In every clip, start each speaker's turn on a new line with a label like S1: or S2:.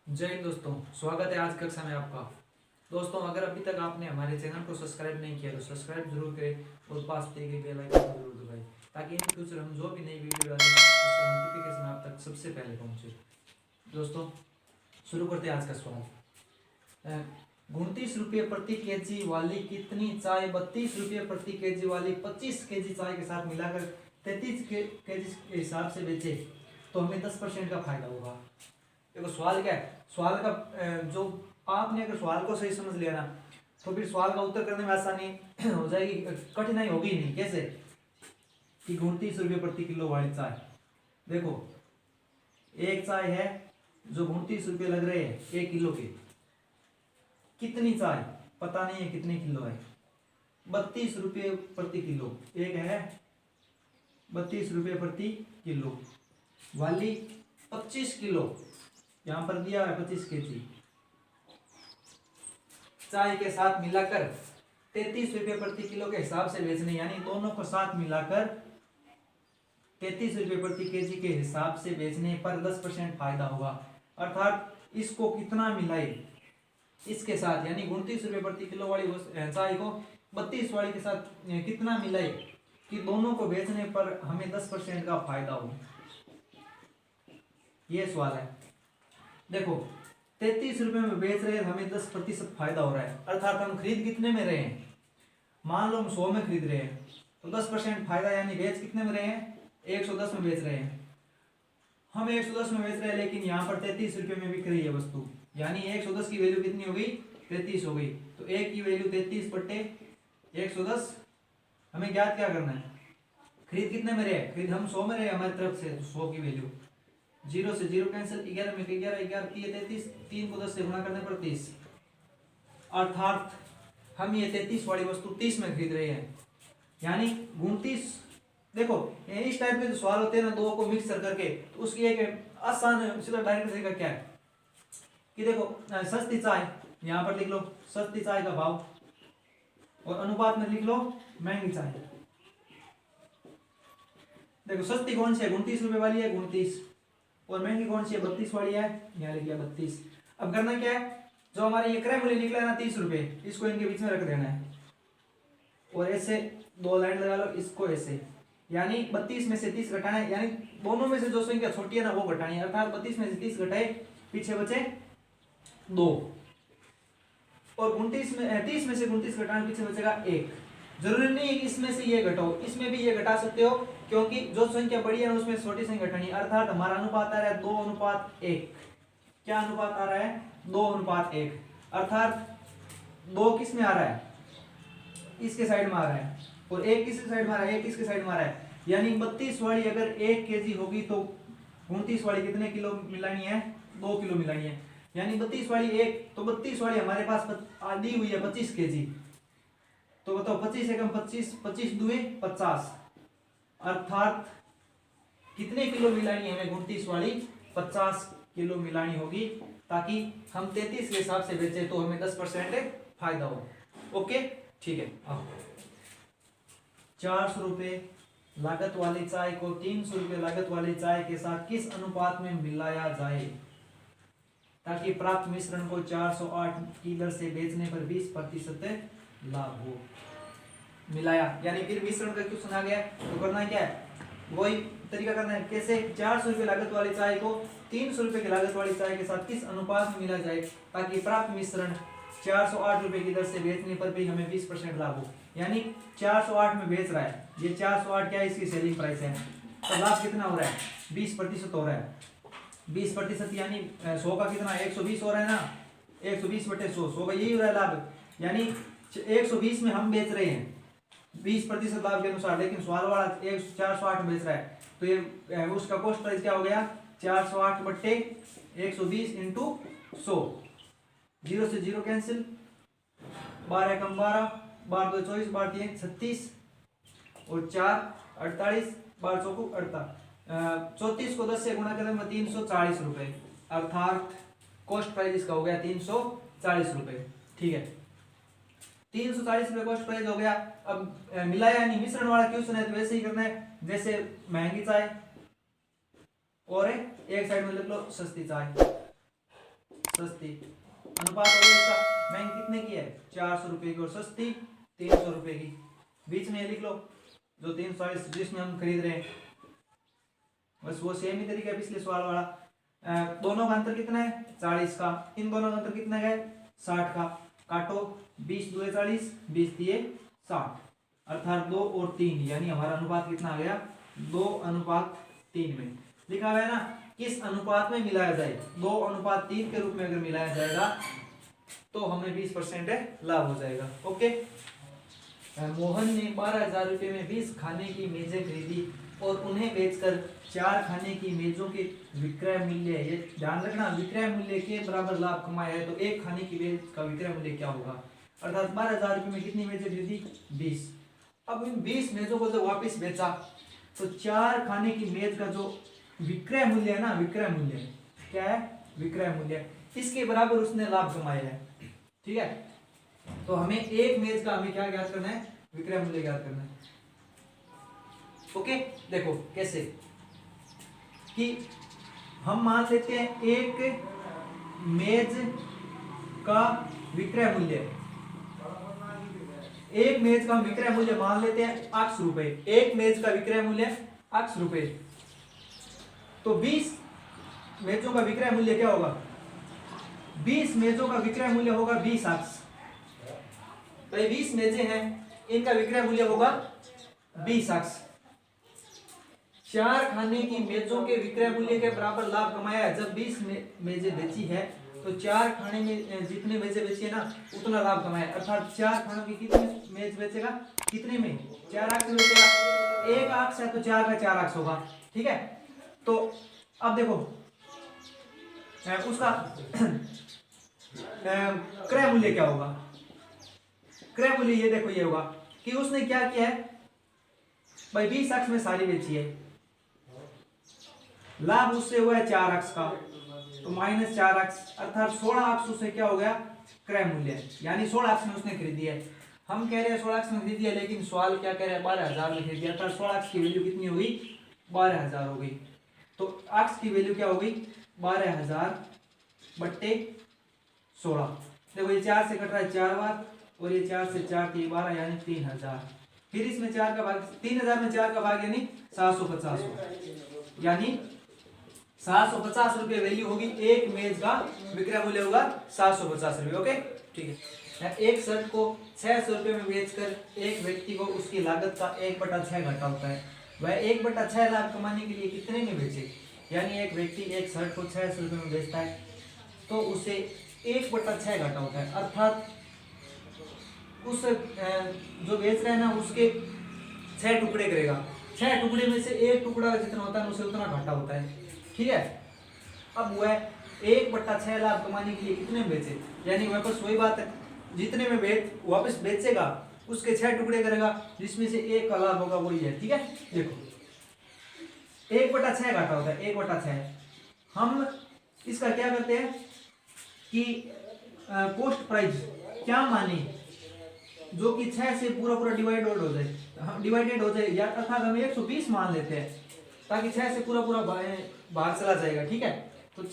S1: जय हिंद दोस्तों, स्वागत है आज कक्षा में आपका। दोस्तों, अगर अभी तक आपने हमारे चैनल को सब्सक्राइब नहीं किया तो सब्सक्राइब जरूर करें और पास दिए गए बेल आइकन को जरूर दबाएं ताकि इन फ्यूचर हम जो भी नई वीडियो डालें उसका नोटिफिकेशन आप तक सबसे पहले पहुंचे। दोस्तों, शुरू करते हैं आज का सवाल। 29 रुपये प्रति केजी वाली कितनी चाय 32 रुपये प्रति केजी वाली 25 केजी चाय के साथ मिलाकर 33 केजी के हिसाब से बेचे तो हमें 10% का फायदा होगा। देखो सवाल क्या है, सवाल का जो आपने अगर सवाल को सही समझ लिया ना तो फिर सवाल का उत्तर करने में आसानी हो जाएगी, कठिनाई होगी नहीं। कैसे कि 29 रुपये प्रति किलो वाली चाय, देखो एक चाय है जो 29 रुपये लग रहे हैं 1 किलो के, कितनी चाय पता नहीं है कितने किलो है, 32 रुपये प्रति किलो, एक है 32 रुपये प्रति किलो वाली 25 किलो, यहां पर दिया है 25 केजी चाय के साथ मिलाकर 33 रुपये प्रति किलो के हिसाब से बेचने, यानी दोनों को साथ मिलाकर 33 रुपये प्रति केजी के हिसाब से बेचने पर 10% फायदा होगा। अर्थात इसको कितना मिलाए इसके साथ, यानी 29 रुपये प्रति किलो वाली चाय को 32 वाली के साथ कितना मिलाए कि दोनों को बेचने पर हमें 10% का फायदा हो, ये सवाल है। देखो 33 रुपये में बेच रहे हैं, हमें 10% फायदा हो रहा है। अर्थात हम खरीद कितने में रहे हैं, मान लो हम 100 में खरीद रहे हैं तो 10% फायदा, यानी बेच कितने में रहे हैं 110 में बेच रहे हैं। हम 110 में बेच रहे हैं लेकिन यहाँ पर 33 रुपये में बिक रही है वस्तु, यानी 110 की वैल्यू कितनी हो गई 33 हो गई। तो एक की वैल्यू 33 बटे 110, हमें ज्ञात क्या करना है, खरीद कितने में रहे, खरीद हम 100 में रहे हमारी तरफ से, 100 की वैल्यू 0 से 0 कैंसिल, 11 में 11 11 33, 3 को 10 से गुणा करने पर 30, अर्थात हम ये 33 वाली वस्तु 30 में खरीद रहे हैं, यानी 29। देखो इस टाइप के जो सवाल होते हैं ना दो को मिक्स करके, तो उसकी एक आसान सीधा डायरेक्ट तरीका क्या है कि देखो सस्ती चाय यहाँ पर लिख लो, सस्ती चाय का भाव, और अनुपात में लिख लो महंगी चाय। देखो सस्ती कौन सी है, 29 रुपये वाली है 29, और महंगी कौन सी है 32 वाली है, यहाँ लिख लिया 32। अब करना क्या है, जो हमारे ये क्रय मूल्य निकला है ना 30 रुपये, इसको इनके बीच में रख देना है और ऐसे 2 लाइन लगा लो, इसको ऐसे, यानी 32 में से 30 घटाना है, यानी दोनों में से जो संख्या छोटी है ना वो घटानी है। अर्थात 32 में से 30 घटाए, पीछे बचे 2, और 29 में 30 में से 29 घटाना, पीछे बचेगा 1। जरूरी नहीं है कि इसमें से ये घटाओ, इसमें भी ये घटा सकते हो, क्योंकि जो संख्या बड़ी है ना उसमें छोटी संख्या घटानी है। अर्थात हमारा अनुपात आ रहा है 2:1। क्या अनुपात आ रहा है 2:1, अर्थात 2 किस में आ रहा है, इसके साइड में आ रहा है, और 1 किसके साइड में आ रहा है, 1 किसके साइड में आ रहा है, यानी 32 वाली अगर 1 केजी होगी तो 29 वाली कितने किलो मिलानी है, 2 किलो मिलानी है, यानी 32 वाली 1, तो 32 वाली हमारे पास दी हुई है 25 केजी, तो बताओ 25 एकम 25, 25 दुए 50, अर्थात कितने किलो मिलानी है हमें 29 वाली, 50 किलो मिलानी होगी, ताकि हम 33 के हिसाब से बेचे तो हमें 10% फायदा हो। ओके ठीक है। अब 400 रुपये लागत वाली चाय को 300 रुपये लागत वाली चाय के साथ किस अनुपात में मिलाया जाए ताकि प्राप्त मिश्रण को 408 की दर से बेचने पर 20% लाभ हो। मिलाया यानी फिर मिश्रण का क्वेश्चन आ गया, तो करना क्या है, वही तरीका करना है। कैसे, 400 रुपये लागत वाली चाय को 300 रुपये की लागत वाली चाय के साथ किस अनुपात में मिला जाए ताकि प्राप्त मिश्रण 408 रुपये की दर से बेचने पर भी हमें 20% लाभ हो। यानी 408 में बेच रहा है, ये 408 क्या है, इसकी सेलिंग प्राइस है, तो लाभ कितना हो रहा है 20% हो रहा है। 20% यानी 100 का कितना 120 हो रहा है ना, 120 बटे 100, 100 का यही हो रहा है लाभ, यानी 120 में हम बेच रहे हैं 20% लाभ के अनुसार, लेकिन सवाल वाला 408 बेच रहा है, तो ये उसका कॉस्ट प्राइस क्या हो गया 408 बट्टे 120 इंटू 100, 0 से 0 कैंसिल, 12 एकम 12, 12 2 24, 12 3 36, और 4 48, 12 चौको 34 को 10 से गुणा करने में 340 रुपये, अर्थात कॉस्ट प्राइस इसका हो गया 340 रुपये। ठीक है, 340 रुपये कॉस्ट प्राइस हो गया। अब मिलाया यानी मिश्रण वाला क्वेश्चन है तो वैसे ही करना है जैसे महंगी चाय, और एक साइड में लिख लो सस्ती चाय। सस्ती। अनुपात हो गया इसका, महंगी कितने की है 400 रुपए की और सस्ती 300 रुपए की। बीच में लिख लो जो 340 जिसमें हम खरीद रहे हैं, बस वो सेम ही तरीका है पिछले सवाल वाला। दोनों का अंतर कितना है 40 का, इन दोनों का अंतर कितना है 60 का। काटो 20 2 40, 20 दिए 60, अर्थात 2 और 3, यानी हमारा अनुपात कितना आ गया 2:3 में। लिखा हुआ है ना किस अनुपात में मिलाया जाए, 2:3 के रूप में अगर मिलाया जाएगा तो हमें 20% लाभ हो जाएगा। ओके। मोहन ने 12,000 रुपये में 20 खाने की मेजें खरीदी और उन्हें बेचकर 4 खाने की मेजों के विक्रय मूल्य, ये ध्यान रखना, विक्रय मूल्य के बराबर लाभ कमाया है तो एक खाने की मेज का विक्रय मूल्य क्या होगा, अर्थात 12,000 रुपये में कितनी मेजें खरीदी 20। अब इन 20 मेजों को जब वापस बेचा तो 4 खाने की मेज का जो विक्रय मूल्य है ना, विक्रय मूल्य क्या है, विक्रय मूल्य, इसके बराबर उसने लाभ कमाया है। ठीक है, तो हमें एक मेज का हमें क्या ज्ञात करना है, विक्रय मूल्य ज्ञात करना है। ओके, देखो कैसे कि हम मान लेते हैं एक मेज का विक्रय मूल्य, एक मेज का हम विक्रय मूल्य मान लेते हैं 800 रुपए, एक मेज का विक्रय मूल्य 800 रुपए, तो 20 मेजों का विक्रय मूल्य क्या होगा, 20 मेजों का विक्रय मूल्य होगा 20 अक्ष। भाई 20 मेजें हैं, इनका विक्रय मूल्य होगा 20 अक्ष। 4 खाने की मेजों के विक्रय मूल्य के बराबर लाभ कमाया है। जब 20 मेजें बेची है तो 4 खाने में जितने मेजें बेची है ना उतना लाभ कमाया, अर्थात 4 खानों की कितने मेज बेचेगा, कितने में 4 अक्ष बेचेगा, एक अक्ष है तो 4 का 4 अक्ष होगा। ठीक है, तो अब देखो उसका क्रय मूल्य क्या होगा, क्रय मूल्य ये देखो ये होगा कि उसने क्या किया है भाई 20 अक्ष में सारी बेची है, लाभ उससे हुआ है 4 अक्ष का, तो -4 अक्ष, अर्थात 16 अक्ष उससे क्या हो गया क्रय मूल्य, यानी 16 अक्ष में उसने खरीदी है। हम कह रहे हैं 16 अक्ष में खरीदी है, लेकिन सवाल क्या कह रहा है 12,000 में खरीदी है, अर्थात 16 अक्ष की वैल्यू कितनी हो गई 12,000 हो गई। तो अक्ष की वैल्यू क्या हो गई 12,000 बट्टे 16। देखो ये 4 से कट रहा है 4 बार और ये 4 से 4 की 12 यानी 3,000, फिर इसमें 4 का भाग, 3,000 में 4 का भाग यानी 750, यानी 750 रुपये वैल्यू होगी, एक मेज का विक्रय मूल्य होगा 750 रुपये। ओके, ठीक है। एक शर्ट को 600 रुपये में बेचकर एक व्यक्ति को उसकी लागत का 1/6 घाटा होता है, वह 1/6 लाभ कमाने के लिए कितने में बेचे, यानी एक व्यक्ति एक शर्ट को 600 रुपये में बेचता है तो उसे 1/6 घाटा होता है, अर्थात उस जो बेच रहा है ना उसके 6 टुकड़े करेगा, 6 टुकड़े में से एक टुकड़ा जितना होता है उसे उतना घाटा होता है। ठीक है, अब वह 1/6 लाभ कमाने के लिए कितने में बेचे, यानी वापस वही बात है, जितने में वापस बेचेगा उसके 6 टुकड़े करेगा, जिसमें से एक का लाभ होगा वही है। ठीक है, देखो 1/6 घाटा होता है, 1/6। हम इसका क्या करते हैं कि कॉस्ट प्राइस क्या माने, जो कि 6 से पूरा डिवाइडेड हो जाए, डिवाइडेड हो जाए, या अर्थात हम 120 मान लेते हैं ताकि 6 से पूरा भाग चला जाएगा। ठीक है, तो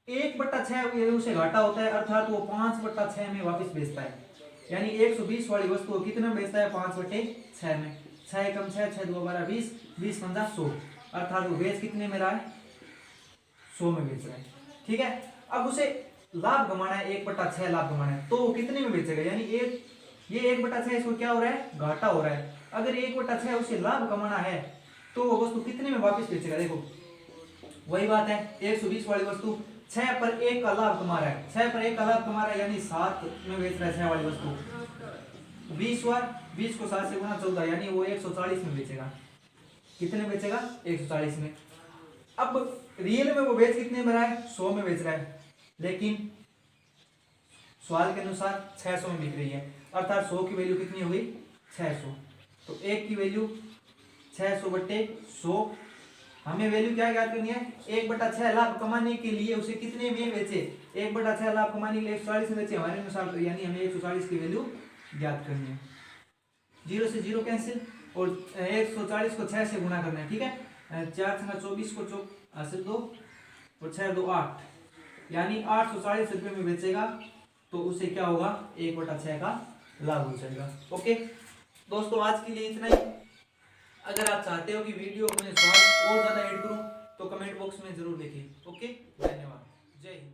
S1: 1/6 उसे घाटा होता है, अर्थात वो 5/6 में वापस बेचता है, यानी 120 वाली वस्तु को कितने में बेचता है 5/6 में, 6 एकम 6, 6 2 12 20, 20 पंजा 100, अर्थात वो बेच कितने में रहा है 100 में बेच रहा है। ठीक है, अब उसे लाभ कमाना है 1/6 लाभ कमाना है, तो वो कितने में बेचेगा, यानी ये 1/6 इसको क्या हो रहा है घाटा हो रहा है, अगर 1/6 उसे लाभ कमाना है तो वो वस्तु कितने में वापस बेचेगा, देखो वही बात है, 120 वाली वस्तु 6 पर 1 का लाभ कमा रहा है, 6 पर 1 का लाभ कमा रहा है, यानी 7 में बेच रहा है 6 वाली वस्तु, 20 बार 20 को 7 से गुना 14, यानी वो 140 में बेचेगा, कितने में बेचेगा 140 में। अब रियल में वो बेच कितने में रहा है 100 में बेच रहा है, लेकिन सवाल के अनुसार 600 में बिक रही है, अर्थात 100 की वैल्यू कितनी हो गई 600, तो 1 की वैल्यू 600/100, हमें वैल्यू क्या ज्ञात करनी है 1/6 लाभ कमाने के लिए उसे कितने में बेचे, 1/6 लाभ कमाने के लिए 140 में बेचे हमारे अनुसार, तो यानी हमें 140 की वैल्यू ज्ञात करनी है। 0 से 0 कैंसिल और 140 को 6 से गुणा करना है। ठीक है, 4 × 24 को 2 और 6 2 8, यानी 840 रुपये में बेचेगा तो उसे क्या होगा 1/6 का लाभ हो जाएगा। ओके दोस्तों, आज के लिए इतना ही। अगर आप चाहते हो कि वीडियो में स्वाद और ज्यादा ऐड करूं तो कमेंट बॉक्स में जरूर लिखिए। ओके, धन्यवाद, जय हिंद।